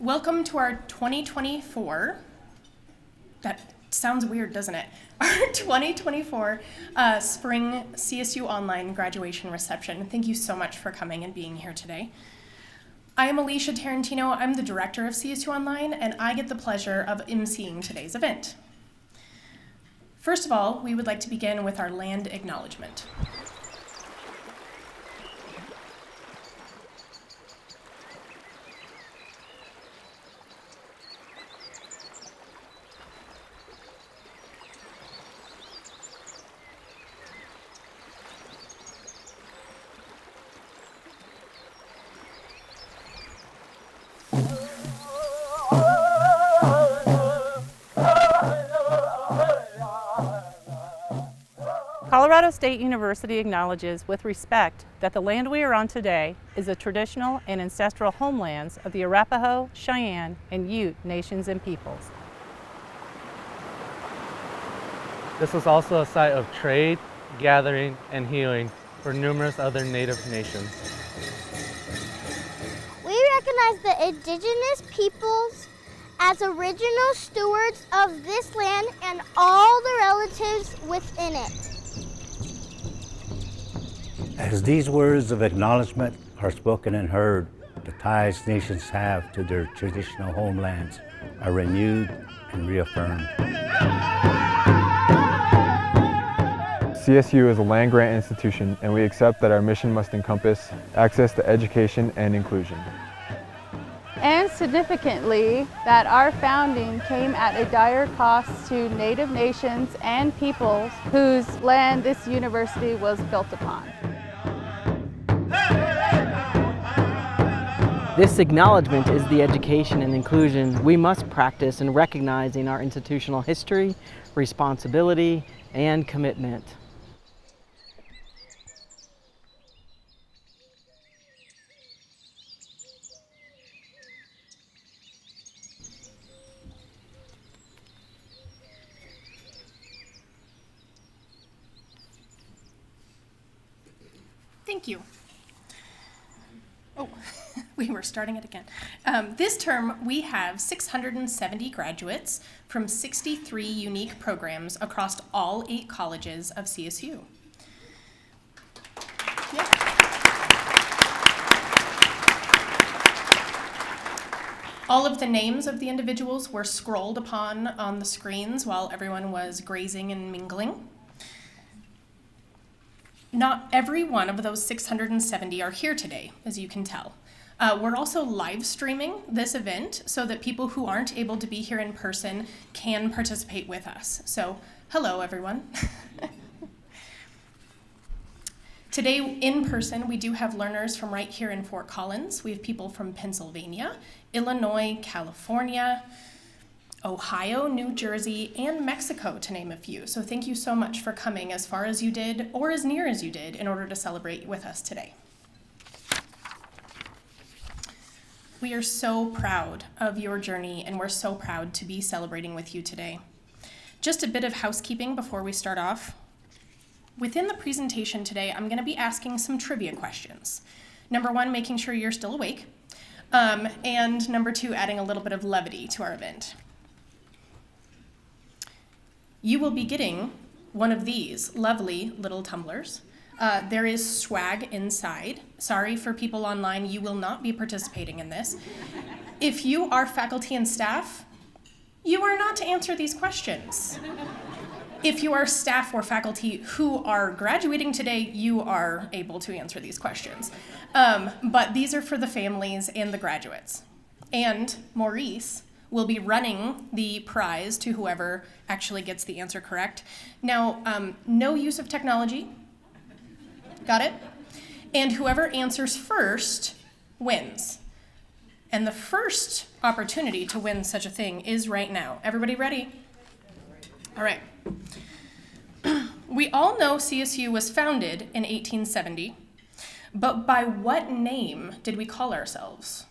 Welcome to our 2024, that sounds weird, doesn't it? Our 2024 Spring CSU Online graduation reception. Thank you so much for coming and being here today. I am Alicia Tarantino. I'm the director of CSU Online, and I get the pleasure of emceeing today's event. First of all, we would like to begin with our land acknowledgement. Colorado State University acknowledges with respect that the land we are on today is the traditional and ancestral homelands of the Arapaho, Cheyenne, and Ute nations and peoples. This is also a site of trade, gathering, and healing for numerous other Native nations. We recognize the indigenous peoples as original stewards of this land and all the relatives within it. As these words of acknowledgement are spoken and heard, the ties nations have to their traditional homelands are renewed and reaffirmed. CSU is a land-grant institution, and we accept that our mission must encompass access to education and inclusion. And significantly, that our founding came at a dire cost to Native nations and peoples whose land this university was built upon. This acknowledgement is the education and inclusion we must practice in recognizing our institutional history, responsibility, and commitment. Thank you. Oh, we were starting it again. This term, we have 670 graduates from 63 unique programs across all 8 colleges of CSU. Yeah. All of the names of the individuals were scrolled upon on the screens while everyone was grazing and mingling. Not every one of those 670 are here today, as you can tell. We're also live streaming this event so that people who aren't able to be here in person can participate with us. So, hello everyone. Today in person, we do have learners from right here in Fort Collins. We have people from Pennsylvania, Illinois, California, Ohio, New Jersey, and Mexico, to name a few. So thank you so much for coming as far as you did, or as near as you did, in order to celebrate with us today. We are so proud of your journey, and we're so proud to be celebrating with you today. Just a bit of housekeeping before we start off. Within the presentation today, I'm going to be asking some trivia questions. Number 1, making sure you're still awake. And number 2, adding a little bit of levity to our event. You will be getting one of these lovely little tumblers. There is swag inside. Sorry for people online, you will not be participating in this. If you are faculty and staff, you are not to answer these questions. If you are staff or faculty who are graduating today, you are able to answer these questions. But these are for the families and the graduates. And Maurice will be running the prize to whoever actually gets the answer correct. Now, no use of technology. Got it? And whoever answers first wins. And the first opportunity to win such a thing is right now. Everybody ready? All right. We all know CSU was founded in 1870, but by what name did we call ourselves?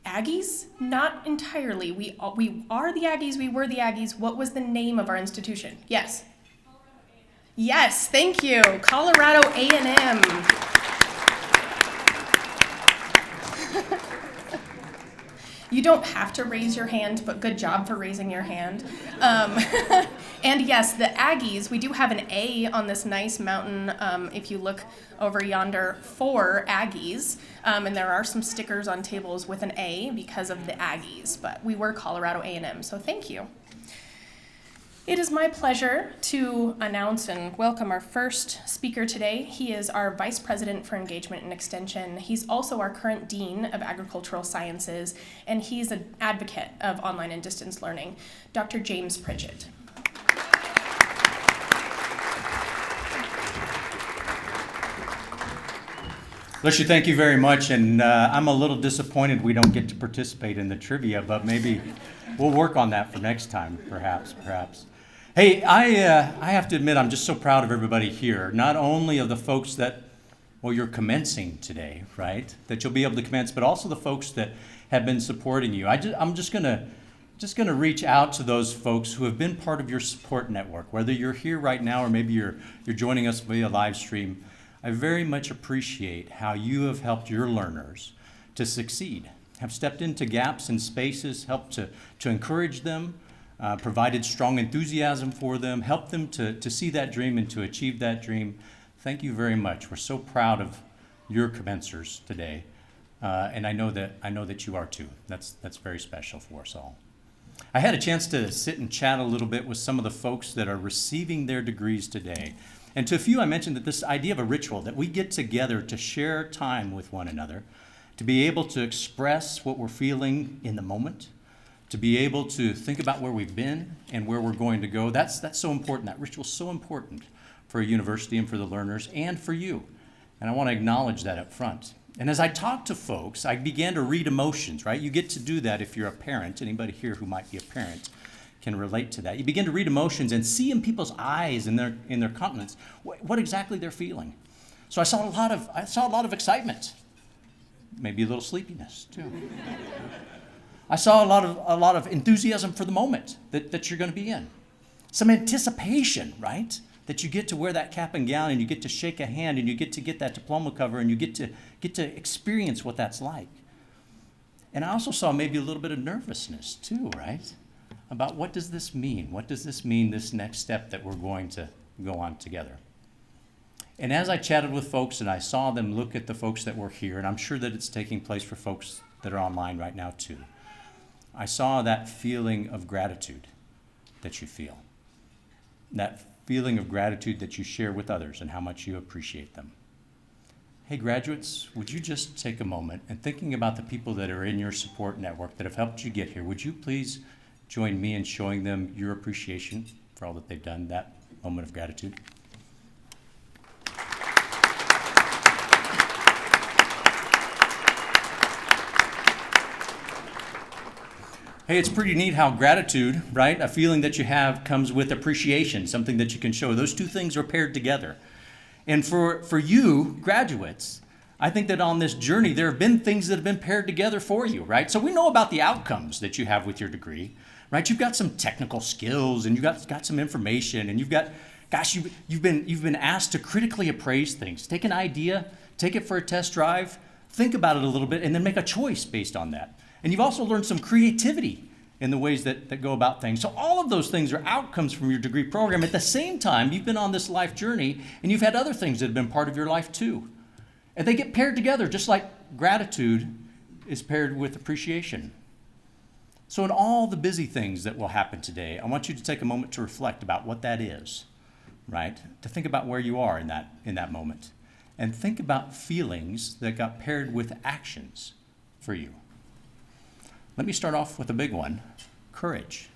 Aggies? Not entirely. We are the Aggies, we were the Aggies. What was the name of our institution? Yes. Yes, thank you. Colorado A&M. You don't have to raise your hand, but good job for raising your hand. And yes, the Aggies, we do have an A on this nice mountain. If you look over yonder, for Aggies. And there are some stickers on tables with an A because of the Aggies, but we were Colorado A&M, so thank you. It is my pleasure to announce and welcome our first speaker today. He is our Vice President for Engagement and Extension. He's also our current Dean of Agricultural Sciences, and he's an advocate of online and distance learning, Dr. James Pridgett. Alicia, thank you very much, and I'm a little disappointed we don't get to participate in the trivia, but maybe we'll work on that for next time, perhaps. Hey, I have to admit I'm just so proud of everybody here, not only of the folks that, well, you're commencing today, right, that you'll be able to commence, but also the folks that have been supporting you. I'm just gonna reach out to those folks who have been part of your support network, whether you're here right now or maybe you're joining us via live stream. I very much appreciate how you have helped your learners to succeed, have stepped into gaps and spaces, helped to encourage them, provided strong enthusiasm for them, helped them to see that dream and to achieve that dream. Thank you very much. We're so proud of your commencers today, and I know that you are too. That's very special for us all. I had a chance to sit and chat a little bit with some of the folks that are receiving their degrees today. And to a few, I mentioned that this idea of a ritual, that we get together to share time with one another, to be able to express what we're feeling in the moment, to be able to think about where we've been and where we're going to go. That's so important. That ritual is so important for a university and for the learners and for you. And I want to acknowledge that up front. And as I talked to folks, I began to read emotions, right? You get to do that if you're a parent. Anybody here who might be a parent can relate to that. You begin to read emotions and see in people's eyes and in their countenance what exactly they're feeling. So I saw a lot of excitement, maybe a little sleepiness too. I saw a lot of enthusiasm for the moment that you're going to be in. Some anticipation, right? That you get to wear that cap and gown and you get to shake a hand and you get to get that diploma cover and you get to experience what that's like. And I also saw maybe a little bit of nervousness too, right? About what does this mean? What does this mean, this next step that we're going to go on together? And as I chatted with folks and I saw them look at the folks that were here, and I'm sure that it's taking place for folks that are online right now too, I saw that feeling of gratitude that you feel. That feeling of gratitude that you share with others and how much you appreciate them. Hey graduates, would you just take a moment and thinking about the people that are in your support network that have helped you get here, would you please join me in showing them your appreciation for all that they've done, that moment of gratitude? Hey, it's pretty neat how gratitude, right, a feeling that you have comes with appreciation, something that you can show. Those two things are paired together. And for you, graduates, I think that on this journey, there have been things that have been paired together for you, right? So we know about the outcomes that you have with your degree, right? You've got some technical skills and you've got some information and you've got, gosh, you've been asked to critically appraise things. Take an idea, take it for a test drive, think about it a little bit, and then make a choice based on that. And you've also learned some creativity in the ways that go about things. So all of those things are outcomes from your degree program. At the same time, you've been on this life journey and you've had other things that have been part of your life too. And they get paired together just like gratitude is paired with appreciation. So in all the busy things that will happen today, I want you to take a moment to reflect about what that is, right? To think about where you are in that moment. And think about feelings that got paired with actions for you. Let me start off with a big one, courage,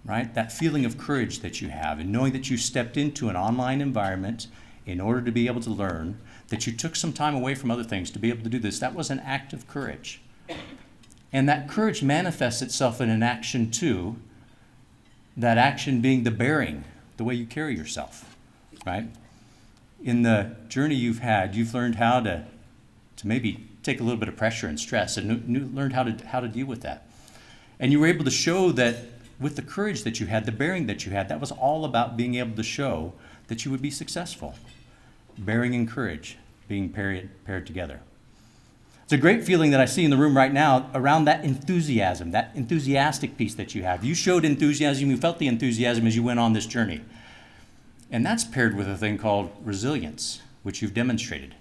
right? That feeling of courage that you have and knowing that you stepped into an online environment in order to be able to learn, that you took some time away from other things to be able to do this. That was an act of courage. And that courage manifests itself in an action too, that action being the bearing, the way you carry yourself, right? In the journey you've had, you've learned how to maybe take a little bit of pressure and stress and learned how to deal with that. And you were able to show that with the courage that you had, the bearing that you had, that was all about being able to show that you would be successful. Bearing and courage being paired together. It's a great feeling that I see in the room right now around that enthusiasm, that enthusiastic piece that you have. You showed enthusiasm, you felt the enthusiasm as you went on this journey. And that's paired with a thing called resilience, which you've demonstrated.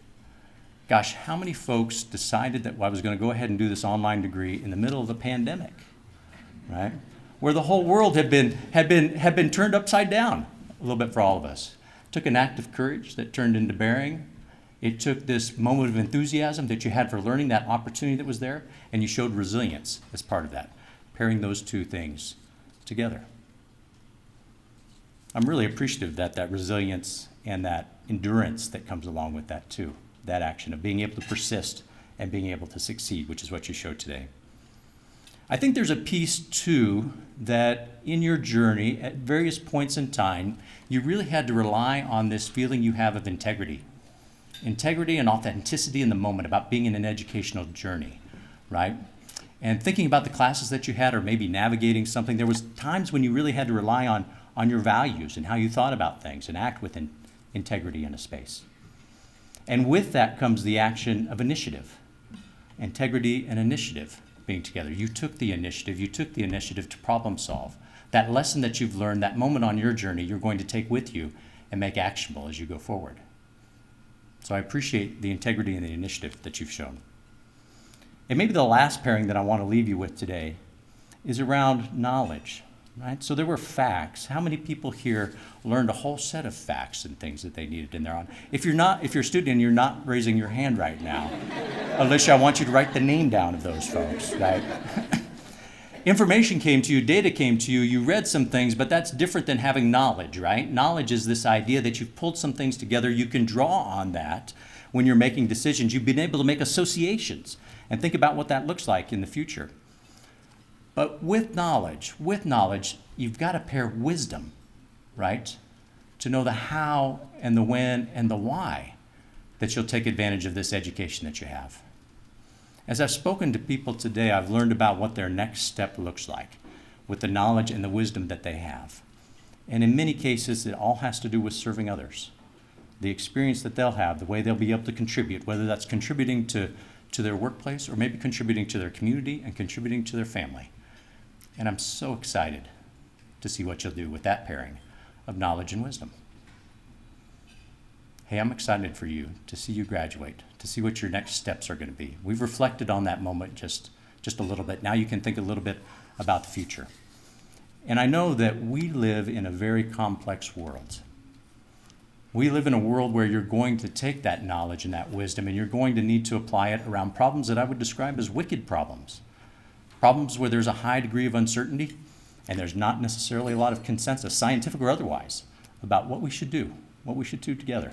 Gosh, how many folks decided that I was going to go ahead and do this online degree in the middle of the pandemic, right? Where the whole world had been turned upside down a little bit for all of us. It took an act of courage that turned into bearing. It took this moment of enthusiasm that you had for learning, that opportunity that was there, and you showed resilience as part of that, pairing those two things together. I'm really appreciative that that resilience and that endurance that comes along with that too, that action of being able to persist and being able to succeed, which is what you showed today. I think there's a piece too that in your journey at various points in time, you really had to rely on this feeling you have of integrity. Integrity and authenticity in the moment about being in an educational journey, right? And thinking about the classes that you had or maybe navigating something, there was times when you really had to rely on your values and how you thought about things and act with integrity in a space. And with that comes the action of initiative. Integrity and initiative being together. You took the initiative to problem solve. That lesson that you've learned, that moment on your journey, you're going to take with you and make actionable as you go forward. So I appreciate the integrity and the initiative that you've shown. And maybe the last pairing that I want to leave you with today is around knowledge, right? So there were facts. How many people here learned a whole set of facts and things that they needed in there on? If you're a student and you're not raising your hand right now, Alicia, I want you to write the name down of those folks, right? Information came to you, data came to you, you read some things, but that's different than having knowledge, right? Knowledge is this idea that you've pulled some things together, you can draw on that when you're making decisions. You've been able to make associations and think about what that looks like in the future. But with knowledge, you've got to pair wisdom, right? To know the how and the when and the why that you'll take advantage of this education that you have. As I've spoken to people today, I've learned about what their next step looks like with the knowledge and the wisdom that they have. And in many cases, it all has to do with serving others. The experience that they'll have, the way they'll be able to contribute, whether that's contributing to their workplace or maybe contributing to their community and contributing to their family. And I'm so excited to see what you'll do with that pairing of knowledge and wisdom. Hey, I'm excited for you to see you graduate, to see what your next steps are going to be. We've reflected on that moment just a little bit. Now you can think a little bit about the future. And I know that we live in a very complex world. We live in a world where you're going to take that knowledge and that wisdom and you're going to need to apply it around problems that I would describe as wicked problems. Problems where there's a high degree of uncertainty and there's not necessarily a lot of consensus, scientific or otherwise, about what we should do together.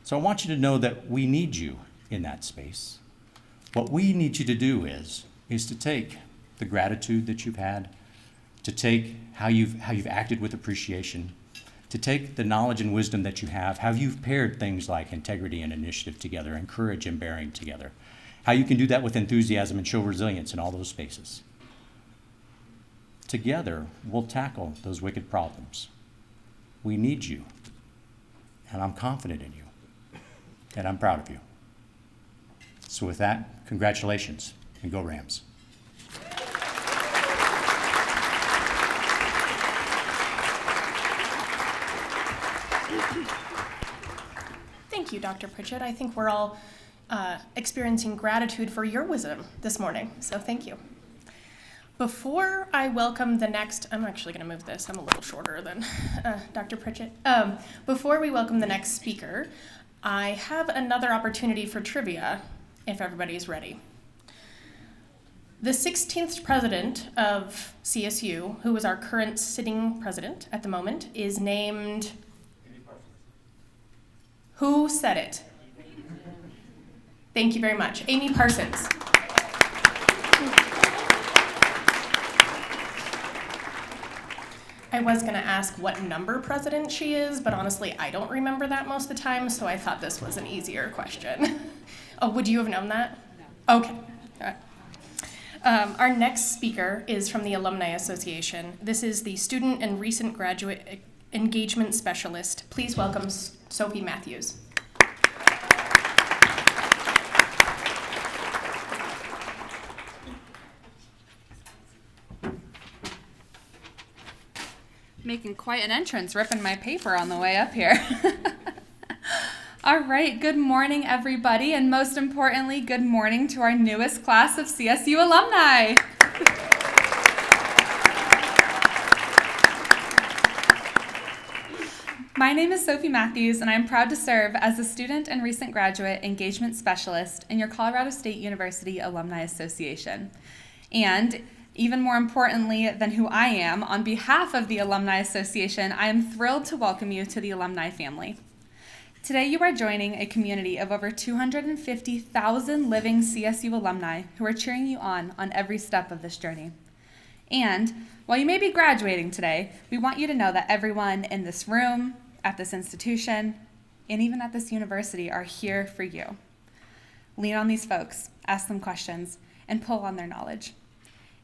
So I want you to know that we need you in that space. What we need you to do is to take the gratitude that you've had, to take how you've acted with appreciation, to take the knowledge and wisdom that you have, how you've paired things like integrity and initiative together and courage and bearing together, how you can do that with enthusiasm and show resilience in all those spaces. Together, we'll tackle those wicked problems. We need you, and I'm confident in you. And I'm proud of you. So with that, congratulations, and go Rams. Thank you, Dr. Pritchett. I think we're all experiencing gratitude for your wisdom this morning, so thank you. Before I welcome the next, I'm actually going to move this, I'm a little shorter than Dr. Pritchett. Before we welcome the next speaker, I have another opportunity for trivia, if everybody's ready. The 16th president of CSU, who is our current sitting president at the moment, is named... Who said it? Thank you very much. Amy Parsons. I was going to ask what number president she is, but honestly, I don't remember that most of the time, so I thought this was an easier question. Oh, would you have known that? No. Okay. All right. Our next speaker is from the Alumni Association. This is the Student and Recent Graduate Engagement Specialist. Please welcome Sophie Matthews. Making quite an entrance, ripping my paper on the way up here. All right, good morning, everybody, and most importantly, good morning to our newest class of CSU alumni. My name is Sophie Matthews, and I'm proud to serve as the Student and Recent Graduate Engagement Specialist in your Colorado State University Alumni Association. And even more importantly than who I am, on behalf of the Alumni Association, I am thrilled to welcome you to the alumni family. Today you are joining a community of over 250,000 living CSU alumni who are cheering you on every step of this journey. And while you may be graduating today, we want you to know that everyone in this room, at this institution, and even at this university are here for you. Lean on these folks, ask them questions, and pull on their knowledge.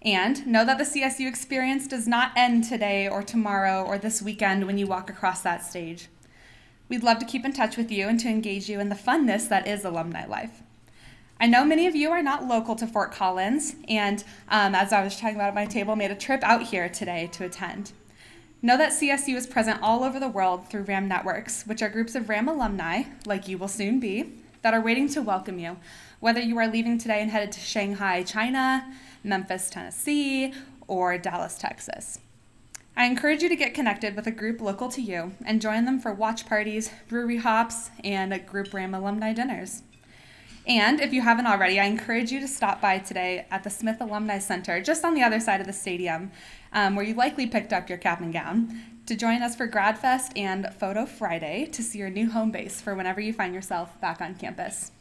And know that the CSU experience does not end today or tomorrow or this weekend when you walk across that stage. We'd love to keep in touch with you and to engage you in the funness that is alumni life. I know many of you are not local to Fort Collins, and as I was talking about at my table, made a trip out here today to attend. Know that CSU is present all over the world through RAM networks, which are groups of RAM alumni, like you will soon be, that are waiting to welcome you, whether you are leaving today and headed to Shanghai, China, Memphis, Tennessee, or Dallas, Texas. I encourage you to get connected with a group local to you and join them for watch parties, brewery hops, and group RAM alumni dinners. And if you haven't already, I encourage you to stop by today at the Smith Alumni Center, just on the other side of the stadium, where you likely picked up your cap and gown, to join us for GradFest and Photo Friday to see your new home base for whenever you find yourself back on campus.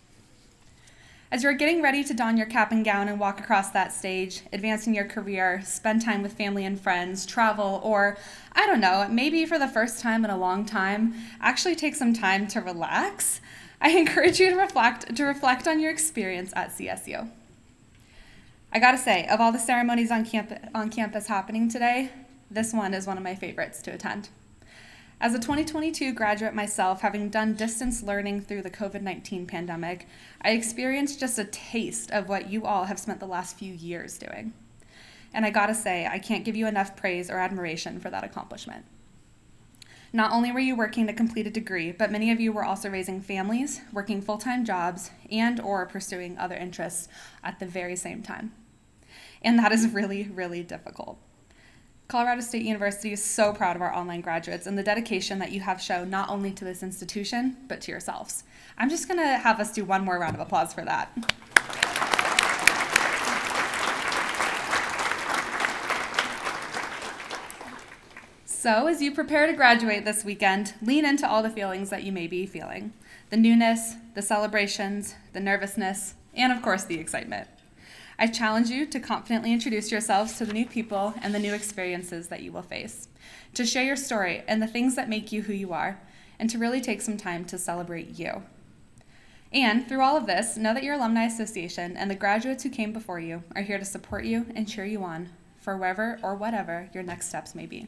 As you're getting ready to don your cap and gown and walk across that stage, advancing your career, spend time with family and friends, travel, or, I don't know, maybe for the first time in a long time, actually take some time to relax, I encourage you to reflect on your experience at CSU. I gotta say, of all the ceremonies on campus happening today, this one is one of my favorites to attend. As a 2022 graduate myself, having done distance learning through the COVID-19 pandemic, I experienced just a taste of what you all have spent the last few years doing. And I gotta say, I can't give you enough praise or admiration for that accomplishment. Not only were you working to complete a degree, but many of you were also raising families, working full-time jobs, and or pursuing other interests at the very same time. And that is really, really difficult. Colorado State University is so proud of our online graduates and the dedication that you have shown not only to this institution, but to yourselves. I'm just going to have us do one more round of applause for that. So as you prepare to graduate this weekend, lean into all the feelings that you may be feeling. The newness, the celebrations, the nervousness, and of course the excitement. I challenge you to confidently introduce yourselves to the new people and the new experiences that you will face, to share your story and the things that make you who you are, and to really take some time to celebrate you. And through all of this, know that your Alumni Association and the graduates who came before you are here to support you and cheer you on for wherever or whatever your next steps may be.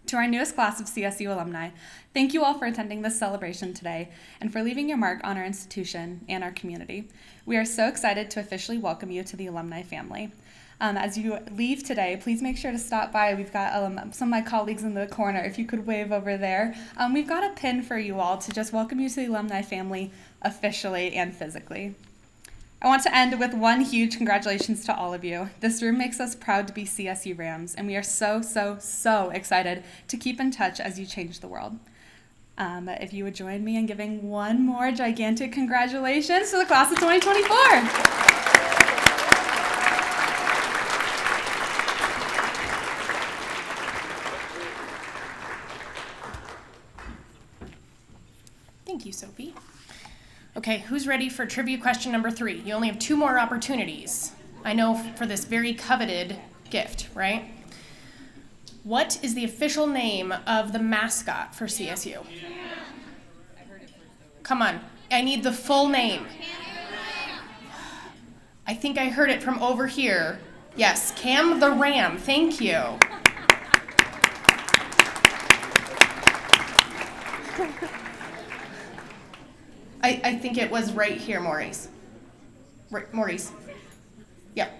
To our newest class of CSU alumni, thank you all for attending this celebration today and for leaving your mark on our institution and our community. We are so excited to officially welcome you to the alumni family. As you leave today, please make sure to stop by. We've got some of my colleagues in the corner, if you could wave over there. We've got a pin for you all to just welcome you to the alumni family officially and physically. I want to end with one huge congratulations to all of you. This room makes us proud to be CSU Rams, and we are so, so, so excited to keep in touch as you change the world. If you would join me in giving one more gigantic congratulations to the class of 2024. Thank you, Sophie. Okay, who's ready for trivia question number 3? You only have 2 more opportunities. I know for this very coveted gift, right? What is the official name of the mascot for CSU? Come on, I need the full name. I think I heard it from over here. Yes, Cam the Ram, thank you. I think it was right here, Maurice. Maurice. Yep.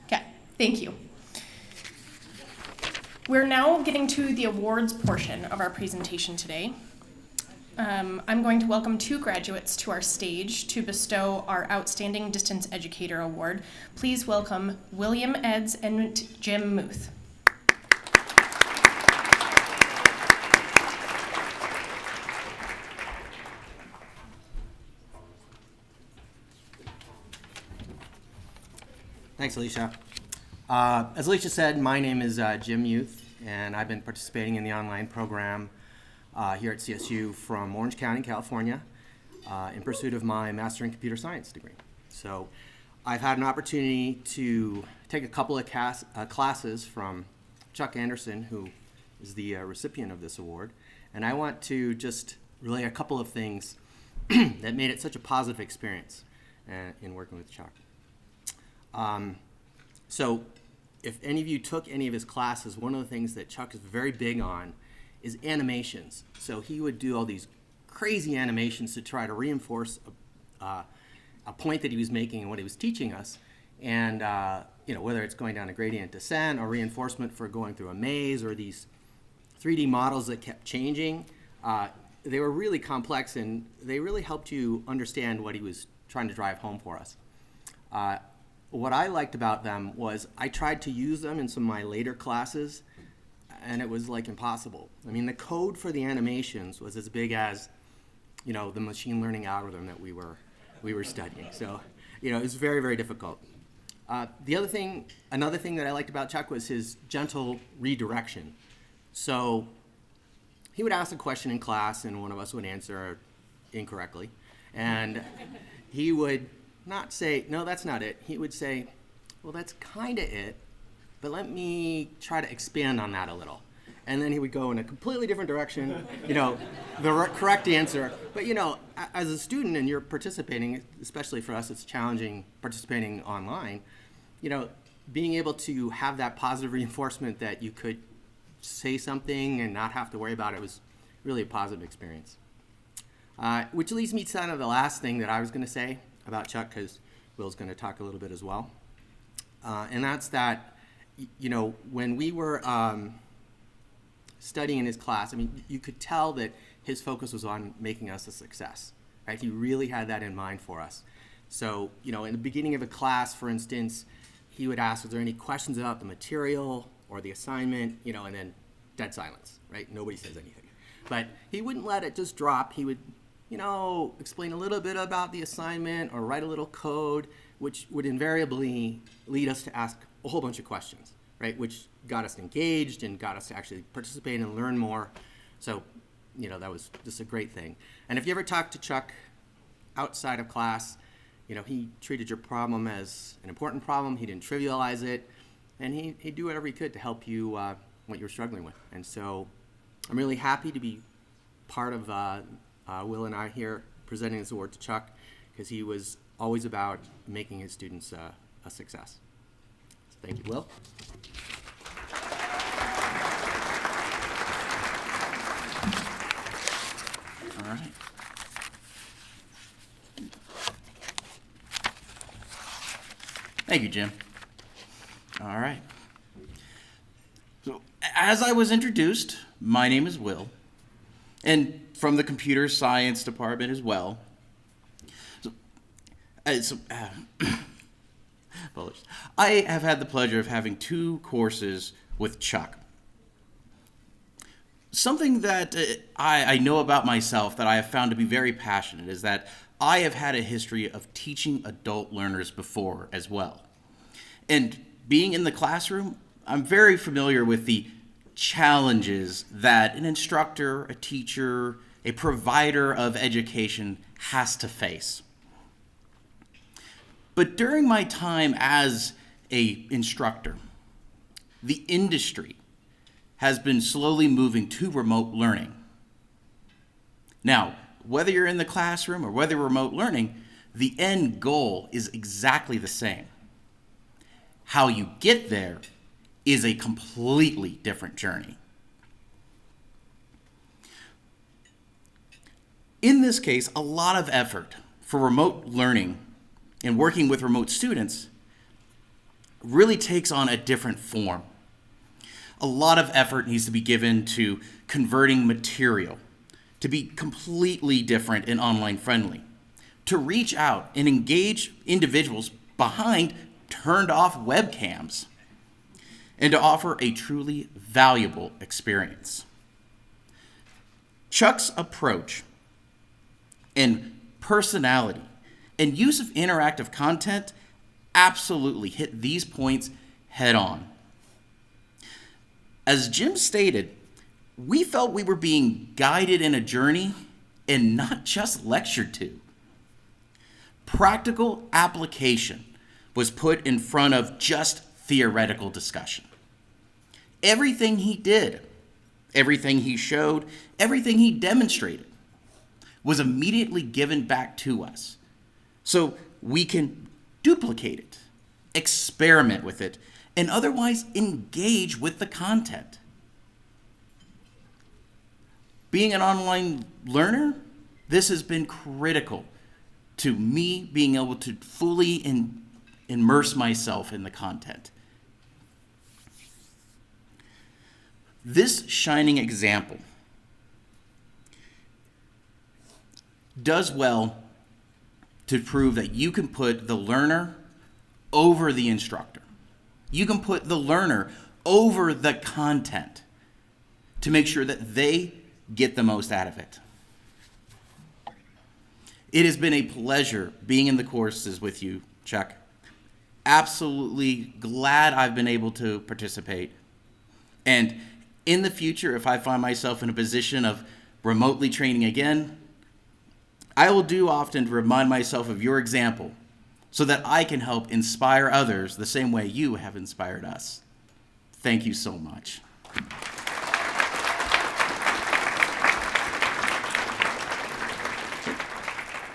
Okay, thank you. We're now getting to the awards portion of our presentation today. I'm going to welcome 2 graduates to our stage to bestow our Outstanding Distance Educator Award. Please welcome William Eds and Jim Muth. Thanks, Alicia. As Alicia said, my name is Jim Muth, and I've been participating in the online program here at CSU from Orange County, California, in pursuit of my Master in Computer Science degree. So I've had an opportunity to take a couple of classes from Chuck Anderson, who is the recipient of this award, and I want to just relay a couple of things that made it such a positive experience in working with Chuck. So if any of you took any of his classes, one of the things that Chuck is very big on is animations. So he would do all these crazy animations to try to reinforce a point that he was making and what he was teaching us. And whether it's going down a gradient descent or reinforcement for going through a maze or these 3D models that kept changing, they were really complex and they really helped you understand what he was trying to drive home for us. What I liked about them was I tried to use them in some of my later classes, and it was like impossible. I mean, the code for the animations was as big as, the machine learning algorithm that we were studying. So, it was very, very difficult. Another thing that I liked about Chuck was his gentle redirection. So he would ask a question in class, and one of us would answer incorrectly, and he would not say, no, that's not it. He would say, well, that's kind of it, but let me try to expand on that a little. And then he would go in a completely different direction, the correct answer. But, as a student and you're participating, especially for us, it's challenging participating online, being able to have that positive reinforcement that you could say something and not have to worry about it was really a positive experience. Which leads me to kind of the last thing that I was going to say about Chuck, because Will's going to talk a little bit as well. And that's that, when we were studying in his class, I mean, you could tell that his focus was on making us a success, right? He really had that in mind for us. So, in the beginning of a class, for instance, he would ask, was there any questions about the material or the assignment, and then dead silence, right? Nobody says anything. But he wouldn't let it just drop. He would explain a little bit about the assignment or write a little code, which would invariably lead us to ask a whole bunch of questions, right? Which got us engaged and got us to actually participate and learn more. So, that was just a great thing. And if you ever talk to Chuck outside of class, he treated your problem as an important problem. He didn't trivialize it. And he'd do whatever he could to help you what you were struggling with. And so I'm really happy to be part of Will and I here presenting this award to Chuck, because he was always about making his students a success. So thank you, Will. All right. Thank you, Jim. All right. So, as I was introduced, my name is Will, and from the computer science department as well. I have had the pleasure of having 2 courses with Chuck. Something that I know about myself that I have found to be very passionate is that I have had a history of teaching adult learners before as well. And being in the classroom, I'm very familiar with the challenges that an instructor, a teacher, a provider of education has to face. But during my time as an instructor, the industry has been slowly moving to remote learning. Now, whether you're in the classroom or whether remote learning, the end goal is exactly the same. How you get there is a completely different journey. In this case, a lot of effort for remote learning and working with remote students really takes on a different form. a lot of effort needs to be given to converting material to be completely different and online friendly, to reach out and engage individuals behind turned off webcams, and to offer a truly valuable experience. Chuck's approach and personality and use of interactive content absolutely hit these points head on. As Jim stated, we felt we were being guided in a journey and not just lectured to. Practical application was put in front of just theoretical discussion. Everything he did, everything he showed, everything he demonstrated was immediately given back to us so we can duplicate it, experiment with it, and otherwise engage with the content. Being an online learner, this has been critical to me being able to fully immerse myself in the content. This shining example does well to prove that you can put the learner over the instructor. You can put the learner over the content to make sure that they get the most out of it. It has been a pleasure being in the courses with you, Chuck. Absolutely glad I've been able to participate. And in the future, if I find myself in a position of remotely training again, I will do often to remind myself of your example so that I can help inspire others the same way you have inspired us. Thank you so much.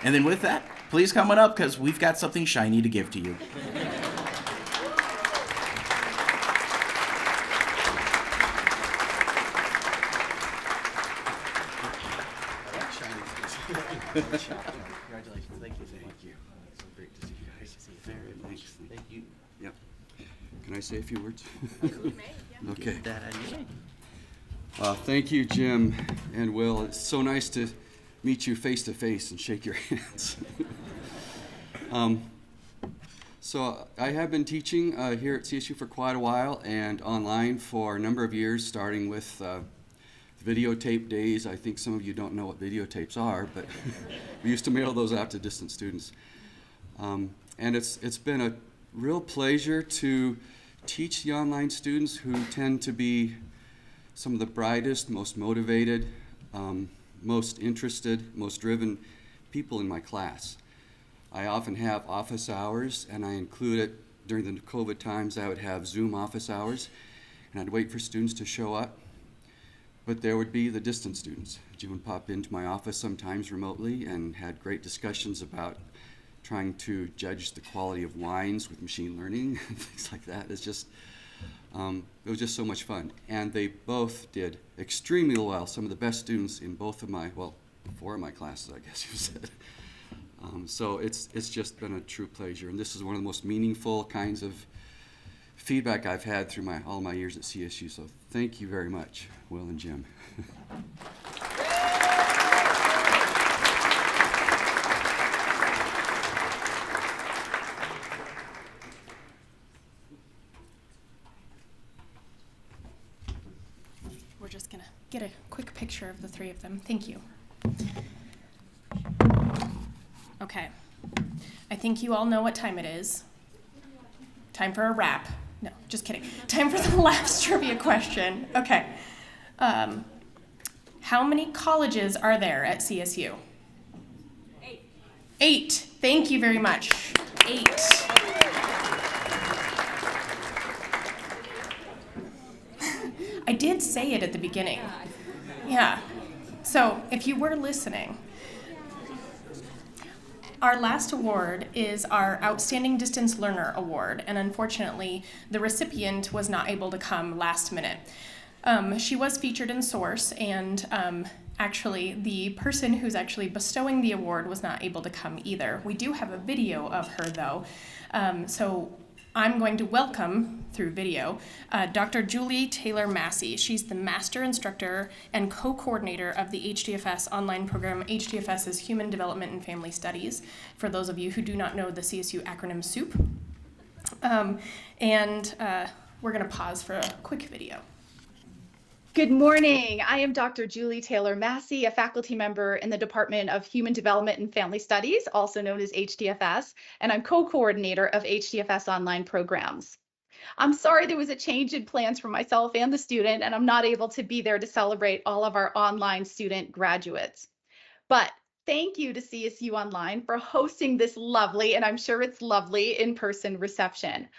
And then with that, please come on up because we've got something shiny to give to you. Congratulations. Thank you. Thank you. So great to see you guys. Very thanks. Thank you. Yep. Can I say a few words? Okay. Thank you, Jim and Will. It's so nice to meet you face to face and shake your hands. So I have been teaching here at CSU for quite a while and online for a number of years, starting with videotape days. I think some of you don't know what videotapes are, but we used to mail those out to distant students. And it's been a real pleasure to teach the online students who tend to be some of the brightest, most motivated, most interested, most driven people in my class. I often have office hours, and I include it during the COVID times. I would have Zoom office hours, and I'd wait for students to show up. But there would be the distant students. Jim would pop into my office sometimes remotely and had great discussions about trying to judge the quality of wines with machine learning, things like that. It's just, it was just so much fun. And they both did extremely well. Some of the best students in both of my, well, 4 of my classes, I guess you said. So it's just been a true pleasure. And this is one of the most meaningful kinds of feedback I've had through all my years at CSU. So thank you very much, Will and Jim. We're just gonna get a quick picture of the 3 of them. Thank you. Okay, I think you all know what time it is. Time for a wrap. No, just kidding. Time for the last trivia question. Okay. How many colleges are there at CSU? 8. 8. Thank you very much. 8. I did say it at the beginning. Yeah. So if you were listening, our last award is our Outstanding Distance Learner Award, and unfortunately, the recipient was not able to come last minute. She was featured in Source, and actually, the person who's actually bestowing the award was not able to come either. We do have a video of her, though, so I'm going to welcome, through video, Dr. Julie Taylor Massey. She's the Master Instructor and Co-Coordinator of the HDFS online program. HDFS is Human Development and Family Studies, for those of you who do not know the CSU acronym SOUP. We're going to pause for a quick video. Good morning. I am Dr. Julie Taylor Massey, a faculty member in the Department of Human Development and Family Studies, also known as HDFS, and I'm co-coordinator of HDFS online programs. I'm sorry there was a change in plans for myself and the student, and I'm not able to be there to celebrate all of our online student graduates. But thank you to CSU Online for hosting this lovely, and I'm sure it's lovely, in-person reception.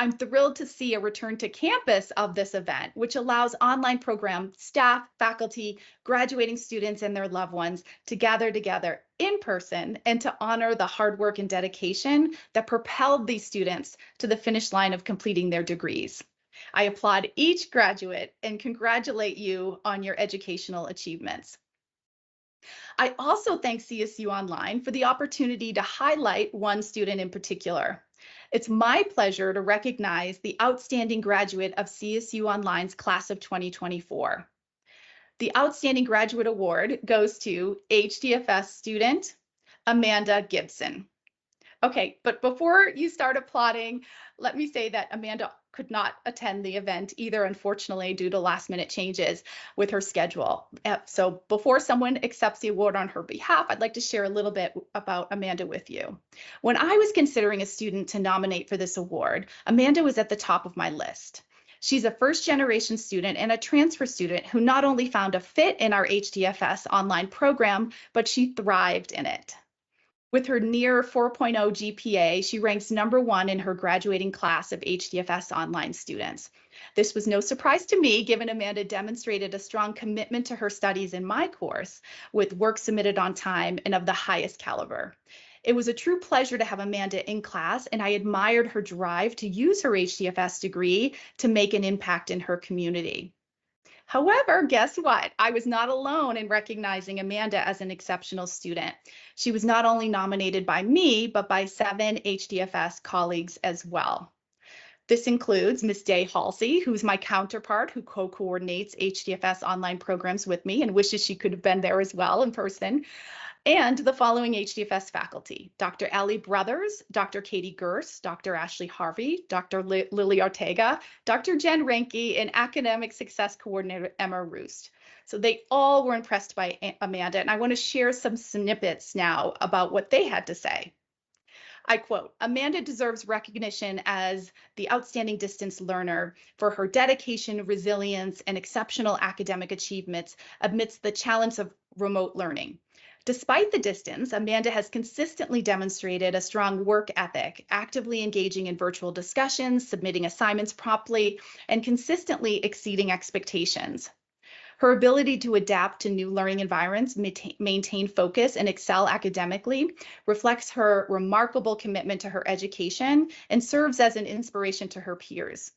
I'm thrilled to see a return to campus of this event, which allows online program staff, faculty, graduating students, and their loved ones to gather together in person and to honor the hard work and dedication that propelled these students to the finish line of completing their degrees. I applaud each graduate and congratulate you on your educational achievements. I also thank CSU Online for the opportunity to highlight one student in particular. It's my pleasure to recognize the outstanding graduate of CSU Online's class of 2024. The Outstanding Graduate Award goes to HDFS student Amanda Gibson. Okay, but before you start applauding, let me say that Amanda could not attend the event either, unfortunately, due to last-minute changes with her schedule. So before someone accepts the award on her behalf, I'd like to share a little bit about Amanda with you. When I was considering a student to nominate for this award, Amanda was at the top of my list. She's a first-generation student and a transfer student who not only found a fit in our HDFS online program, but she thrived in it. With her near 4.0 GPA, she ranks #1 in her graduating class of HDFS online students. This was no surprise to me, given Amanda demonstrated a strong commitment to her studies in my course, with work submitted on time and of the highest caliber. It was a true pleasure to have Amanda in class, and I admired her drive to use her HDFS degree to make an impact in her community. However, guess what? I was not alone in recognizing Amanda as an exceptional student. She was not only nominated by me, but by 7 HDFS colleagues as well. This includes Ms. Day Halsey, who's my counterpart, who co-coordinates HDFS online programs with me and wishes she could have been there as well in person. And the following HDFS faculty: Dr. Ellie Brothers, Dr. Katie Gerst, Dr. Ashley Harvey, Dr. Lily Ortega, Dr. Jen Renke, and Academic Success Coordinator Emma Roost. So they all were impressed by Amanda, and I want to share some snippets now about what they had to say. I quote, "Amanda deserves recognition as the outstanding distance learner for her dedication, resilience, and exceptional academic achievements amidst the challenge of remote learning. Despite the distance, Amanda has consistently demonstrated a strong work ethic, actively engaging in virtual discussions, submitting assignments promptly, and consistently exceeding expectations. Her ability to adapt to new learning environments, maintain focus, and excel academically reflects her remarkable commitment to her education and serves as an inspiration to her peers.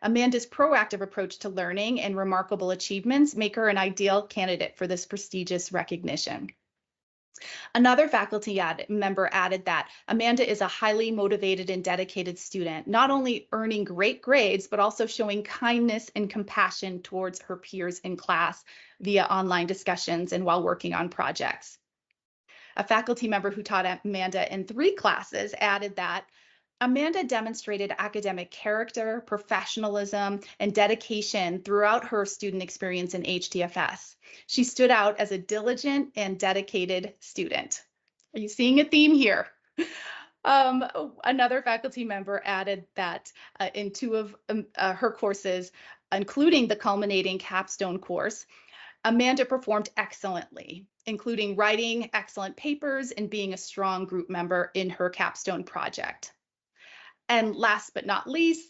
Amanda's proactive approach to learning and remarkable achievements make her an ideal candidate for this prestigious recognition." Another faculty member added that Amanda is a highly motivated and dedicated student, not only earning great grades, but also showing kindness and compassion towards her peers in class via online discussions and while working on projects. A faculty member who taught Amanda in 3 classes added that Amanda demonstrated academic character, professionalism, and dedication throughout her student experience in HDFS. She stood out as a diligent and dedicated student. Are you seeing a theme here? Another faculty member added that in 2 of her courses, including the culminating capstone course, Amanda performed excellently, including writing excellent papers and being a strong group member in her capstone project. And last but not least,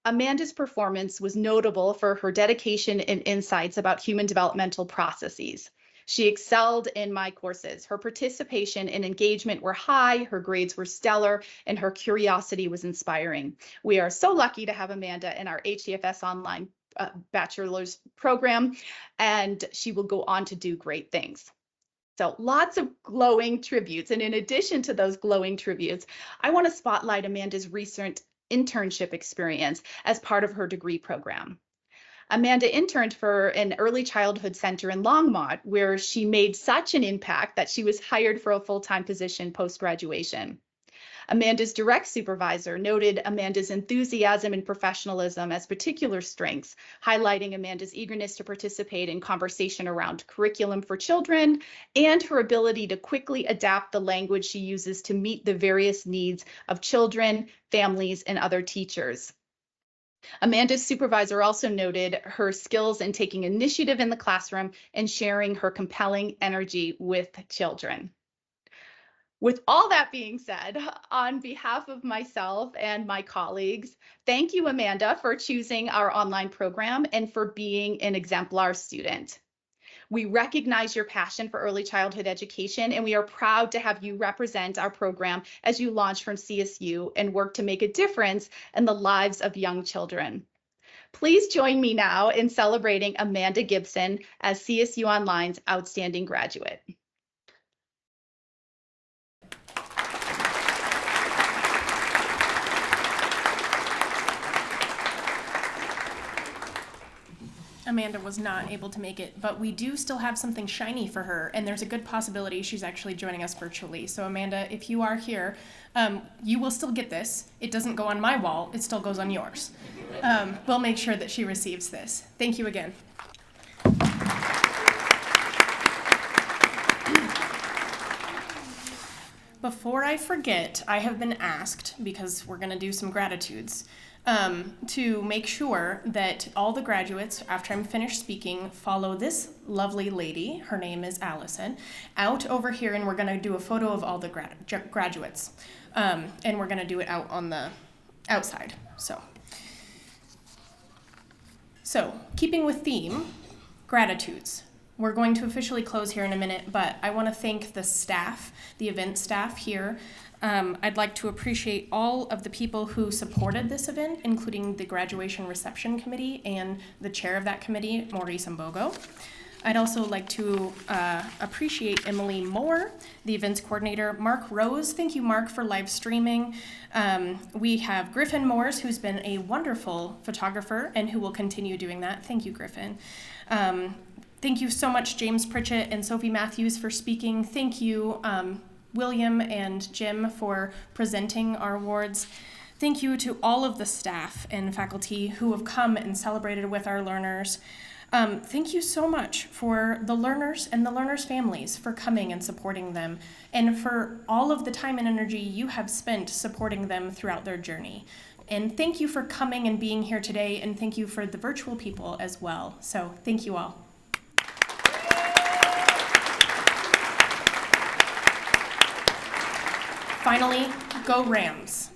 Amanda's performance was notable for her dedication and insights about human developmental processes. She excelled in my courses. Her participation and engagement were high, her grades were stellar, and her curiosity was inspiring. We are so lucky to have Amanda in our HDFS online bachelor's program, and she will go on to do great things. So lots of glowing tributes. And in addition to those glowing tributes, I want to spotlight Amanda's recent internship experience as part of her degree program. Amanda interned for an early childhood center in Longmont, where she made such an impact that she was hired for a full-time position post-graduation. Amanda's direct supervisor noted Amanda's enthusiasm and professionalism as particular strengths, highlighting Amanda's eagerness to participate in conversation around curriculum for children and her ability to quickly adapt the language she uses to meet the various needs of children, families, and other teachers. Amanda's supervisor also noted her skills in taking initiative in the classroom and sharing her compelling energy with children. With all that being said, on behalf of myself and my colleagues, thank you, Amanda, for choosing our online program and for being an exemplar student. We recognize your passion for early childhood education, and we are proud to have you represent our program as you launch from CSU and work to make a difference in the lives of young children. Please join me now in celebrating Amanda Gibson as CSU Online's outstanding graduate. Amanda was not able to make it, but we do still have something shiny for her, and there's a good possibility she's actually joining us virtually. So Amanda, if you are here, you will still get this. It doesn't go on my wall, it still goes on yours. We'll make sure that she receives this. Thank you again. Before I forget, I have been asked, because we're going to do some gratitudes, to make sure that all the graduates, after I'm finished speaking, follow this lovely lady, her name is Allison, out over here, and we're going to do a photo of all the graduates. And we're going to do it out on the outside. So, keeping with theme, gratitudes. We're going to officially close here in a minute, but I want to thank the staff, the event staff here. I'd like to appreciate all of the people who supported this event, including the graduation reception committee and the chair of that committee, Maurice Mbogo. I'd also like to appreciate Emily Moore, the events coordinator, Mark Rose. Thank you, Mark, for live streaming. We have Griffin Moores, who's been a wonderful photographer and who will continue doing that. Thank you, Griffin. Thank you so much, James Pritchett and Sophie Matthews, for speaking. Thank you, William and Jim, for presenting our awards. Thank you to all of the staff and faculty who have come and celebrated with our learners. Thank you so much for the learners and the learners' families for coming and supporting them, and for all of the time and energy you have spent supporting them throughout their journey. And thank you for coming and being here today, and thank you for the virtual people as well. So thank you all. Finally, go Rams.